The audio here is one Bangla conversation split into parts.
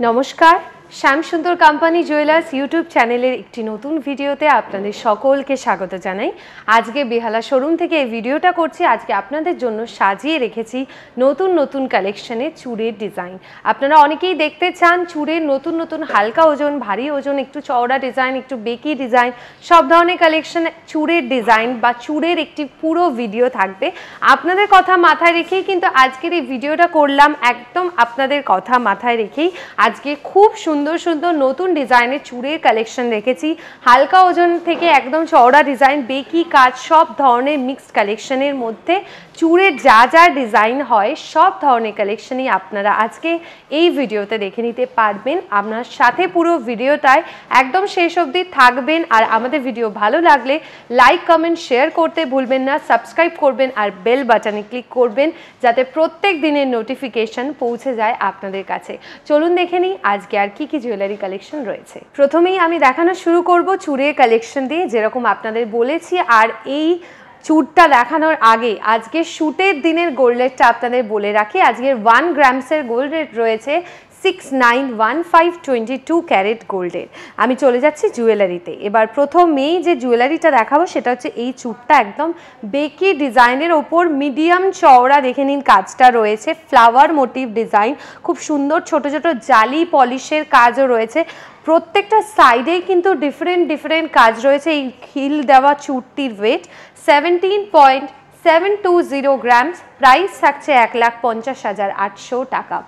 নমস্কার, শ্যামসুন্দর কোম্পানি জুয়েলার্স ইউটিউব চ্যানেলের একটি নতুন ভিডিওতে আপনাদের সকলকে স্বাগত জানাই। আজকে বেহালা শোরুম থেকে এই ভিডিওটা করছি। আজকে আপনাদের জন্য সাজিয়ে রেখেছি নতুন নতুন কালেকশনের চূড়ের ডিজাইন। আপনারা অনেকেই দেখতে চান চূড়ের নতুন নতুন হালকা ওজন, ভারী ওজন, একটু চওড়া ডিজাইন, একটু বেকি ডিজাইন, সব ধরনের কালেকশন চূড়ের ডিজাইন বা চূড়ের একটি পুরো ভিডিও থাকবে। আপনাদের কথা মাথায় রেখেই কিন্তু আজকের এই ভিডিওটা করলাম। একদম আপনাদের কথা মাথায় রেখেই আজকে খুব সুন্দর সুন্দর নতুন ডিজাইনের চূড়ের কালেকশন রেখেছি। হালকা ওজন থেকে একদম চওড়া ডিজাইন, বেকি কাজ, সব ধরনের মিক্সড কালেকশনের মধ্যে চূড়ের যা যা ডিজাইন হয় সব ধরনের কালেকশনই আপনারা আজকে এই ভিডিওতে দেখে নিতে পারবেন। আপনার সাথে পুরো ভিডিওটায় একদম শেষ অবধি থাকবেন। আর আমাদের ভিডিও ভালো লাগলে লাইক, কমেন্ট, শেয়ার করতে ভুলবেন না, সাবস্ক্রাইব করবেন আর বেল বাটনে ক্লিক করবেন যাতে প্রত্যেক দিনের নোটিফিকেশন পৌঁছে যায় আপনাদের কাছে। চলুন দেখে নিই আজকে আর কি কি জুয়েলারি কালেকশন রয়েছে। প্রথমেই আমি দেখানো শুরু করব চূড়ের কালেকশন দিয়ে, যেরকম আপনাদের বলেছি। আর এই চূড়টা দেখানোর আগে আজকে শুটের দিনের গোল্ড রেটটা আপনাদের বলে রাখি। আজকের 1 গ্রামসের গোল্ড রেট রয়েছে 691522 ক্যারেট গোল্ডের। আমি চলে যাচ্ছি জুয়েলারিতে। এবার প্রথমেই যে জুয়েলারিটা দেখাবো সেটা হচ্ছে এই চূড়টা, একদম বেকি ডিজাইনের ওপর মিডিয়াম চওড়া দেখে নিন কাজটা রয়েছে, ফ্লাওয়ার মোটিভ ডিজাইন, খুব সুন্দর ছোট ছোট জালি পলিশের কাজও রয়েছে। প্রত্যেকটা সাইডেই কিন্তু ডিফারেন্ট কাজ রয়েছে। এই হিল দেওয়া চূড়টির ওয়েট 17.720 গ্রামস, প্রাইস থাকছে 1,50,800 টাকা।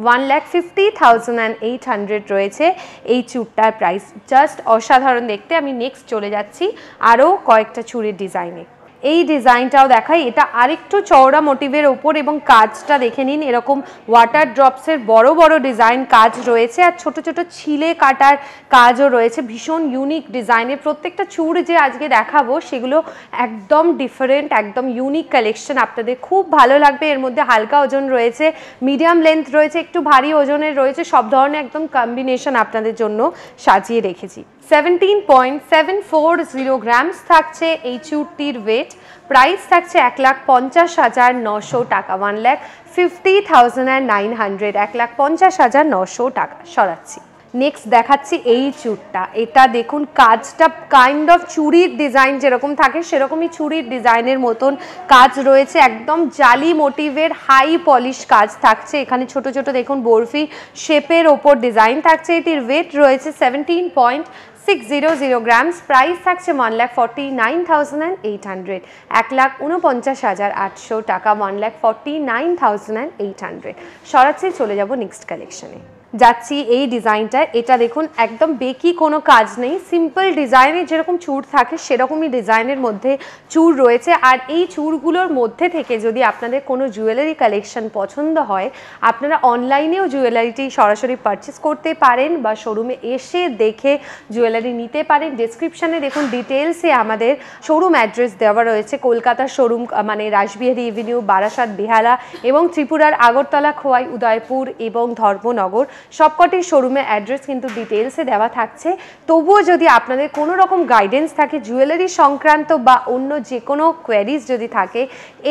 1,50,800 রয়েছে এই চূড়টার প্রাইস। জাস্ট অসাধারণ দেখতে। আমি নেক্সট চলে যাচ্ছি আরও কয়েকটা চূড়ের ডিজাইনে। এই ডিজাইনটাও দেখাই। এটা আরেকটু চওড়া মোটিভের ওপর এবং কাজটা দেখে নিন, এরকম ওয়াটার ড্রপসের বড় বড় ডিজাইন কাজ রয়েছে আর ছোট ছোট ছিলে কাটার কাজও রয়েছে। ভীষণ ইউনিক ডিজাইনের প্রত্যেকটা চূড় যে আজকে দেখাবো সেগুলো একদম ডিফারেন্ট, একদম ইউনিক কালেকশন। আপনাদের খুব ভালো লাগবে। এর মধ্যে হালকা ওজন রয়েছে, মিডিয়াম লেন্থ রয়েছে, একটু ভারী ওজনের রয়েছে, সব ধরনের একদম কম্বিনেশন আপনাদের জন্য সাজিয়ে রেখেছি। 17.740 গ্রামস থাকছে এই চূড়টির ওয়েট, প্রাইস থাকছে 1,50,900 টাকা। 1,50,900, 1,50,900 টাকা। সরাচ্ছি। নেক্সট দেখাচ্ছি এই চূড়টা। এটা দেখুন কাজটা কাইন্ড অফ চুড়ির ডিজাইন যেরকম থাকে সেরকমই চুড়ির ডিজাইনের মতন কাজ রয়েছে। একদম জালি মোটিভের হাই পলিশ কাজ থাকছে। এখানে ছোট ছোট দেখুন বরফি শেপের ওপর ডিজাইন থাকছে। এটির ওয়েট রয়েছে 17.600 গ্রামস, প্রাইস থাকছে 1,49,800, 1,49,800 টাকা। 1,49,800 সরাচ্ছি। চলে যাব নেক্সট কালেকশনে। যাচ্ছি এই ডিজাইনটা। এটা দেখুন একদম বেকি কোনো কাজ নেই, সিম্পল ডিজাইনের যেরকম চূড় থাকে সেরকমই ডিজাইনের মধ্যে চূড় রয়েছে। আর এই চূড়গুলোর মধ্যে থেকে যদি আপনাদের কোনো জুয়েলারি কালেকশন পছন্দ হয় আপনারা অনলাইনেও জুয়েলারিটি সরাসরি পারচেস করতে পারেন বা শোরুমে এসে দেখে জুয়েলারি নিতে পারেন। ডেসক্রিপশানে দেখুন ডিটেলসে আমাদের শোরুম অ্যাড্রেস দেওয়া রয়েছে। কলকাতার শোরুম মানে রাসবিহারী এভিনিউ, বারাসাত, বেহালা এবং ত্রিপুরার আগরতলা, খোয়াই, উদয়পুর এবং ধর্মনগর সবকটি শোরুমের অ্যাড্রেস কিন্তু ডিটেলসে দেওয়া থাকছে। তবুও যদি আপনাদের কোনো রকম গাইডেন্স থাকে জুয়েলারি সংক্রান্ত বা অন্য যে কোনো কোয়ারিজ যদি থাকে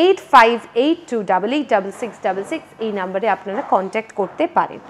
8582886666 এই নাম্বারে আপনারা কন্ট্যাক্ট করতে পারেন।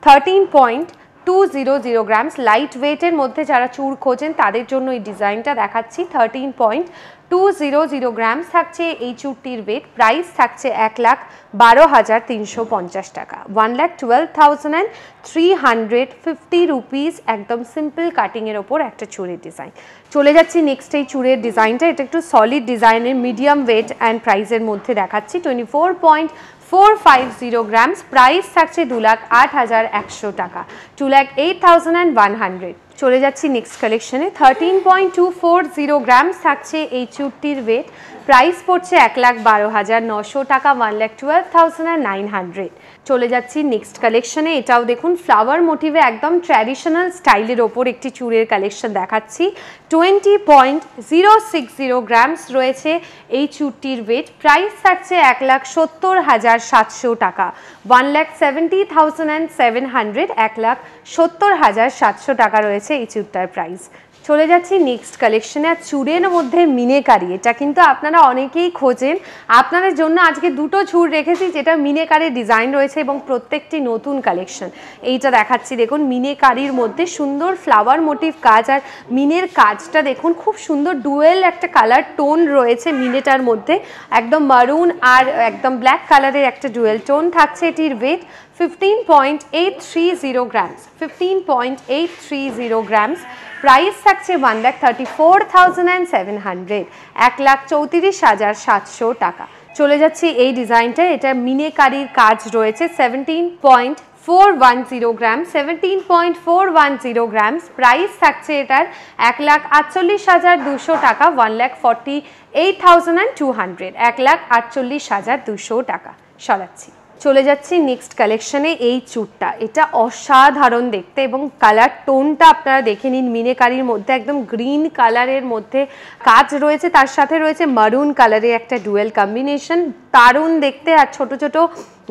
13.200 গ্রামস লাইট ওয়েটের মধ্যে যারা চূড় খোঁজেন তাদের জন্য এই ডিজাইনটা দেখাচ্ছি। 13.200 গ্রামস থাকছে এই চূড়টির ওয়েট, প্রাইস থাকছে 1,12,350 টাকা। 1,12,350 রুপিস। একদম সিম্পল কাটিংয়ের ওপর একটা চূড়ের ডিজাইন। চলে যাচ্ছি নেক্সট এই চূড়ের ডিজাইনটা। এটা একটু সলিড ডিজাইনের মিডিয়াম ওয়েট অ্যান্ড প্রাইসের মধ্যে দেখাচ্ছি। 24.450 গ্রামস, প্রাইস থাকছে 2,08,100 টাকা। 2,08,100। চলে যাচ্ছি নেক্সট কালেকশনে। 13.240 গ্রামস থাকছে এই চূড়টির ওয়েট, প্রাইস পড়ছে 1,12,900 টাকা। 1,12,900। চলে যাচ্ছি নেক্সট কালেকশনে। এটাও দেখুন ফ্লাওয়ার মোটিভে একদম ট্র্যাডিশনাল স্টাইলের ওপর একটি চূড়ের কালেকশন দেখাচ্ছি। 20.060 গ্রামস রয়েছে এই চূড়টির ওয়েট, প্রাইস থাকছে 1,70,700 টাকা। 1,70,700, 1,70,700 টাকা রয়েছে এই চূড়টার প্রাইস। চলে যাচ্ছি নেক্সট কালেকশনে। আর চুড়ের মধ্যে মিনেকারি, এটা কিন্তু আপনারা অনেকেই খোঁজেন। আপনাদের জন্য আজকে দুটো চুড় রেখেছি যেটা মিনেকারির ডিজাইন রয়েছে এবং প্রত্যেকটি নতুন কালেকশন। এইটা দেখাচ্ছি, দেখুন মিনেকারির মধ্যে সুন্দর ফ্লাওয়ার মোটিভ কাজ, আর মিনের কাজটা দেখুন খুব সুন্দর ডুয়েল একটা কালার টোন রয়েছে মিনেটার মধ্যে, একদম মারুন আর একদম ব্ল্যাক কালারের একটা ডুয়েল টোন থাকছে। এটির ওয়েট 15.830 গ্রামস, 15.830 গ্রামস। প্রাইস থাকছে 1,34,700, 1,34,700 টাকা। চলে যাচ্ছি এই ডিজাইনটা, এটা মিনেকারির কাজ রয়েছে, 17.410 গ্রাম, 17.410 গ্রামস। প্রাইস থাকছে এটার 1,48,200 টাকা, 1,48,200, 1,48,200 টাকা। সরাচ্ছি, চলে যাচ্ছি নেক্সট কালেকশনে। এই চুড়টা এটা অসাধারণ দেখতে এবং কালার টোনটা আপনারা দেখে নিন। মিনেকারির মধ্যে একদম গ্রিন কালারের মধ্যে কাজ রয়েছে, তার সাথে রয়েছে মারুন কালারের একটা ডুয়েল কম্বিনেশন, দারুণ দেখতে। আর ছোট ছোট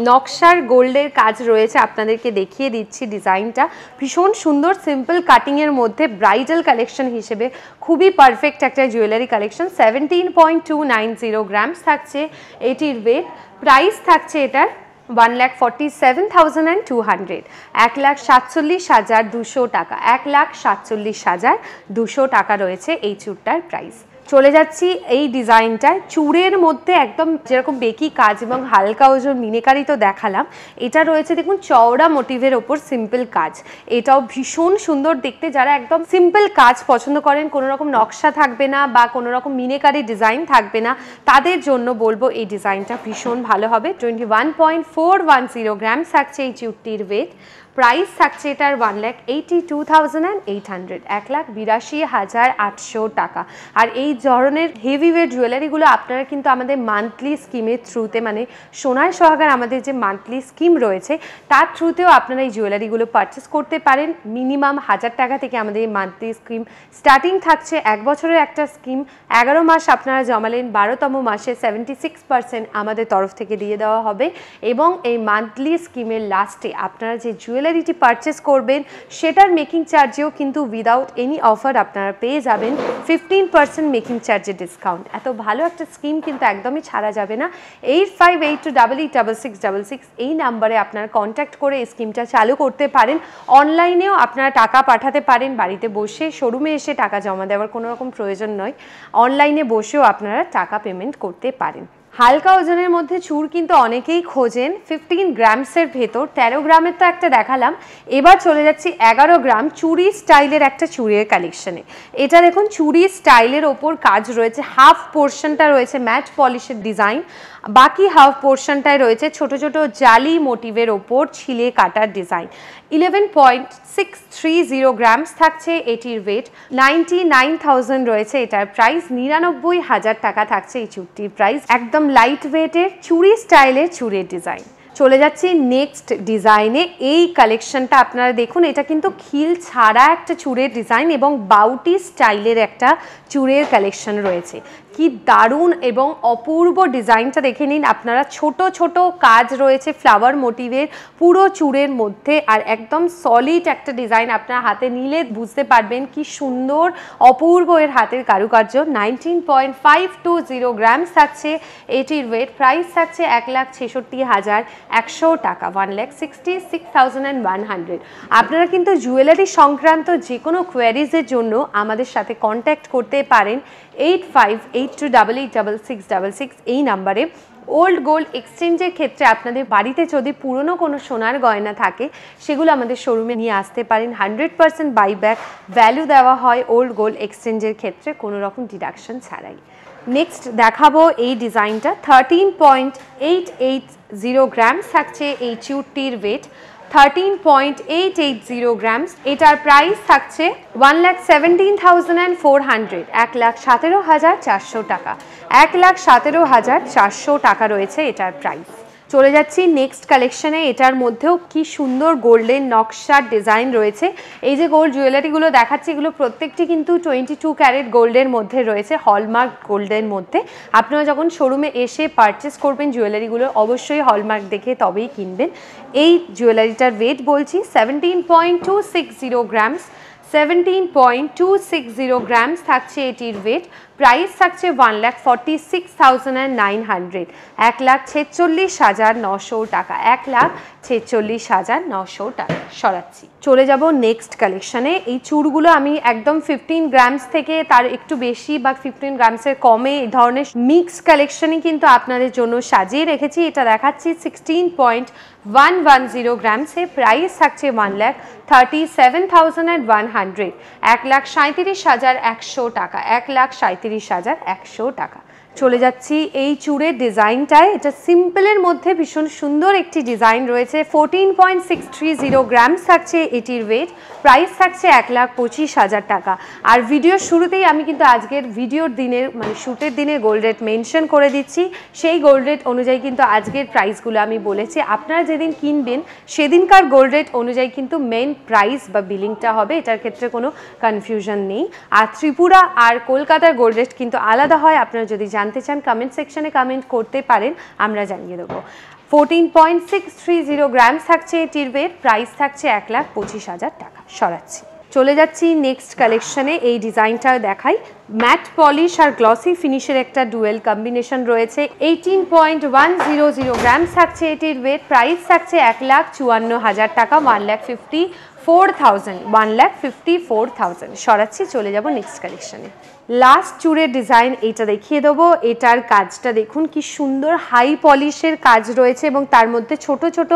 নকশার গোল্ডের কাজ রয়েছে, আপনাদেরকে দেখিয়ে দিচ্ছি ডিজাইনটা। ভীষণ সুন্দর সিম্পল কাটিংয়ের মধ্যে ব্রাইডাল কালেকশন হিসেবে খুবই পারফেক্ট একটা জুয়েলারি কালেকশন। 17.290 গ্রামস থাকছে এটির ওয়েট। প্রাইস থাকছে এটার 1,47,200, 1,47,200 টাকা, 1,47,200 টাকা রয়েছে এই চুড়টার প্রাইস। চলে যাচ্ছি এই ডিজাইনটায়, চুড়ের মধ্যে একদম যেরকম বেকি কাজ এবং হালকা ওজন মিনেকারি তো দেখালাম, এটা রয়েছে দেখুন চওড়া মোটিভের ওপর সিম্পল কাজ। এটাও ভীষণ সুন্দর দেখতে। যারা একদম সিম্পল কাজ পছন্দ করেন, কোনো রকম নকশা থাকবে না বা কোনো রকম মিনেকারি ডিজাইন থাকবে না, তাদের জন্য বলবো এই ডিজাইনটা ভীষণ ভালো হবে। 21.410 গ্রাম থাকছে এই চুড়টির ওয়েট। প্রাইস থাকছে এটার 1,82,800, 1,82,800 টাকা। আর এই ধরনের হেভি ওয়েট জুয়েলারিগুলো আপনারা কিন্তু আমাদের মান্থলি স্কিমের থ্রুতে, মানে সোনায় সোহাগার আমাদের যে মান্থলি স্কিম রয়েছে তার থ্রুতেও আপনারা এই জুয়েলারিগুলো পারচেস করতে পারেন। মিনিমাম 1000 টাকা থেকে আমাদের এই মান্থলি স্কিম স্টার্টিং থাকছে। 1 বছরের একটা স্কিম, 11 মাস আপনারা জমালেন, 12তম মাসে 76% আমাদের তরফ থেকে দিয়ে দেওয়া হবে। এবং এই মান্থলি স্কিমের লাস্টে আপনারা যে জুয়েলারিটি পারচেস করবেন সেটার মেকিং চার্জেও কিন্তু উইদাউট এনি অফার আপনারা পেয়ে যাবেন 15% মেকিং চার্জের ডিসকাউন্ট। এত ভালো একটা স্কিম কিন্তু একদমই ছাড়া যাবে না। 8582886666 এই নাম্বারে আপনারা কন্ট্যাক্ট করে এই স্কিমটা চালু করতে পারেন। অনলাইনেও আপনারা টাকা পাঠাতে পারেন, বাড়িতে বসে শোরুমে এসে টাকা জমা দেওয়ার কোনো রকম প্রয়োজন নয়, অনলাইনে বসেও আপনারা টাকা পেমেন্ট করতে পারেন। হালকা ওজনের মধ্যে চুড় কিন্তু অনেকেই খোঁজেন। 15 গ্রামসের ভেতর, 13 গ্রামের তো একটা দেখালাম, এবার চলে যাচ্ছি 11 গ্রাম চুড়ি স্টাইলের একটা চুড়ির কালেকশনে। এটা দেখুন চুড়ি স্টাইলের ওপর কাজ রয়েছে, হাফ পোর্শনটা রয়েছে ম্যাট পলিশের ডিজাইন, বাকি হাফ পোর্শনটায় রয়েছে ছোট ছোট জালি মোটিভের ওপর ছিলে কাটার ডিজাইন। 11.630 গ্রামস থাকছে এটির ওয়েট। 99,000 রয়েছে এটার প্রাইস। 99,000 টাকা থাকছে এই চুড়টির প্রাইস। একদম লাইট ওয়েটের চুড়ি স্টাইলের চুড়ের ডিজাইন। চলে যাচ্ছি নেক্সট ডিজাইনে। এই কালেকশনটা আপনারা দেখুন, এটা কিন্তু খিল ছাড়া একটা চুড়ের ডিজাইন এবং বাউটি স্টাইলের একটা চুড়ের কালেকশন রয়েছে। কি দারুণ এবং অপূর্ব ডিজাইনটা দেখে নিন আপনারা। ছোট ছোট কাজ রয়েছে ফ্লাওয়ার মোটিভের পুরো চুড়ের মধ্যে, আর একদম সলিড একটা ডিজাইন। আপনারা হাতে নিলে বুঝতে পারবেন কি সুন্দর অপূর্ব এর হাতের কারুকার্য। 19.520 গ্রামস থাকছে এটির ওয়েট। প্রাইস থাকছে 1,66,100 টাকা, 1,66,100। আপনারা কিন্তু জুয়েলারি সংক্রান্ত যে কোনো কোয়ারিজের জন্য আমাদের সাথে কন্ট্যাক্ট করতে পারেন 8582886666 এই নাম্বারে। ওল্ড গোল্ড এক্সচেঞ্জের ক্ষেত্রে আপনাদের বাড়িতে যদি পুরনো কোনো সোনার গয়না থাকে সেগুলো আমাদের শোরুমে নিয়ে আসতে পারেন। 100% বাইব্যাক ভ্যালু দেওয়া হয় ওল্ড গোল্ড এক্সচেঞ্জের ক্ষেত্রে, কোনো রকম ডিডাকশন ছাড়াই। নেক্সট দেখাবো এই ডিজাইনটা। 13.880 গ্রামস থাকছে এই চুড়টির ওয়েট। 13.880 গ্রামস। এটার প্রাইস থাকছে 1,17,400, 1,17,400 টাকা, 1,17,400 টাকা রয়েছে এটার প্রাইস। চলে যাচ্ছি নেক্সট কালেকশনে। এটার মধ্যেও কি সুন্দর গোল্ডেন নকশার ডিজাইন রয়েছে। এই যে গোল্ড জুয়েলারিগুলো দেখাচ্ছি এগুলো প্রত্যেকটি কিন্তু 22 ক্যারেট গোল্ডের মধ্যে রয়েছে, হলমার্ক গোল্ডের মধ্যে। আপনারা যখন শোরুমে এসে পারচেস করবেন জুয়েলারিগুলো অবশ্যই হলমার্ক দেখে তবেই কিনবেন। এই জুয়েলারিটার ওয়েট বলছি 17.260 গ্রামস, 17.260 গ্রামস থাকছে এটির ওয়েট। প্রাইস থাকছে 1,46,900, 1,46,900 টাকা, 1,46,900 টাকা। সরাচ্ছি, চলে যাব নেক্সট কালেকশানে। এই চুড়গুলো আমি একদম 15 গ্রামস থেকে তার একটু বেশি বা 15 গ্রামসের কমে এই ধরনের মিক্স কালেকশনই কিন্তু আপনাদের জন্য সাজিয়ে রেখেছি। এটা দেখাচ্ছি 16.110 গ্রামসে। প্রাইস থাকছে 1,37,100, 1,37,100 টাকা, 1,37,100 টাকা। চলে যাচ্ছি এই চূড়ের ডিজাইনটায়। এটা সিম্পলের মধ্যে ভীষণ সুন্দর একটি ডিজাইন রয়েছে। 14.630 গ্রামস থাকছে এটির ওয়েট। প্রাইস থাকছে 1,25,000 টাকা। আর ভিডিওর শুরুতেই আমি কিন্তু আজকের ভিডিওর দিনের মানে শ্যুটের দিনের গোল্ড রেট মেনশন করে দিচ্ছি। সেই গোল্ড রেট অনুযায়ী কিন্তু আজকের প্রাইসগুলো আমি বলেছি। আপনারা যেদিন কিনবেন সেদিনকার গোল্ড রেট অনুযায়ী কিন্তু মেন প্রাইস বা বিলিংটা হবে, এটার ক্ষেত্রে কোনো কনফিউশন নেই। আর ত্রিপুরা আর কলকাতার গোল্ড রেট কিন্তু আলাদা হয়। আপনারা যদি জানতে চান কমেন্ট সেকশনে কমেন্ট করতে পারেন, আমরা জানিয়ে দেবো। 14.630 গ্রামস থাকছে এটির ওয়েট। প্রাইস থাকছে 1,25,000 টাকা। সরাচ্ছি, চলে যাচ্ছি নেক্সট কালেকশনে। এই ডিজাইনটা দেখাই। ম্যাট পলিশ আর গ্লসি ফিনিশের একটা ডুয়েল কম্বিনেশন রয়েছে। 18.100 গ্রামস থাকছে এটির ওয়েট। প্রাইস থাকছে 1,54,000 টাকা, 1,54,000, 1,54,000। সরাচ্ছি, চলে যাব নেক্সট কালেকশনে। লাস্ট চূড়ের ডিজাইন এইটা দেখিয়ে দেবো। এটার কাজটা দেখুন কি সুন্দর, হাই পলিশের কাজ রয়েছে এবং তার মধ্যে ছোট ছোট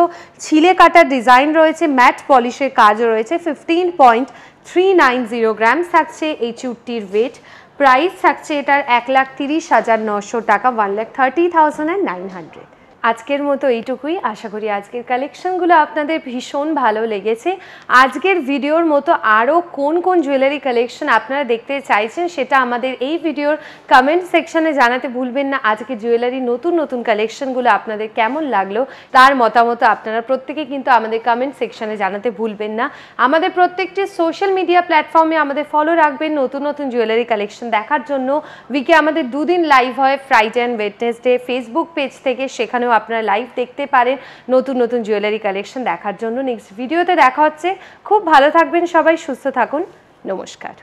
ছিলে কাটার ডিজাইন রয়েছে, ম্যাট পলিশের কাজ রয়েছে। 15.390 গ্রামস থাকছে এই চূড়টির ওয়েট। প্রাইস থাকছে এটার 1,30,900 টাকা, 1,30,900। আজকের মতো এইটুকুই। আশা করি আজকের কালেকশনগুলো আপনাদের ভীষণ ভালো লেগেছে। আজকের ভিডিওর মতো আরও কোন কোন জুয়েলারি কালেকশন আপনারা দেখতে চাইছেন সেটা আমাদের এই ভিডিওর কমেন্ট সেকশনে জানাতে ভুলবেন না। আজকে জুয়েলারি নতুন নতুন কালেকশনগুলো আপনাদের কেমন লাগলো তার মতামত আপনারা প্রত্যেকে কিন্তু আমাদের কমেন্ট সেকশনে জানাতে ভুলবেন না। আমাদের প্রত্যেকটি সোশ্যাল মিডিয়া প্ল্যাটফর্মে আমাদের ফলো রাখবেন নতুন নতুন জুয়েলারি কালেকশন দেখার জন্য। উইকে আমাদের 2 দিন লাইভ হয়, Friday and Wednesday. Facebook page থেকে সেখানেও আপনারা লাইভ দেখতে পারেন নতুন নতুন জুয়েলারি কালেকশন দেখার জন্য। নেক্সট ভিডিওতে দেখা হচ্ছে। খুব ভালো থাকবেন সবাই, সুস্থ থাকুন। নমস্কার।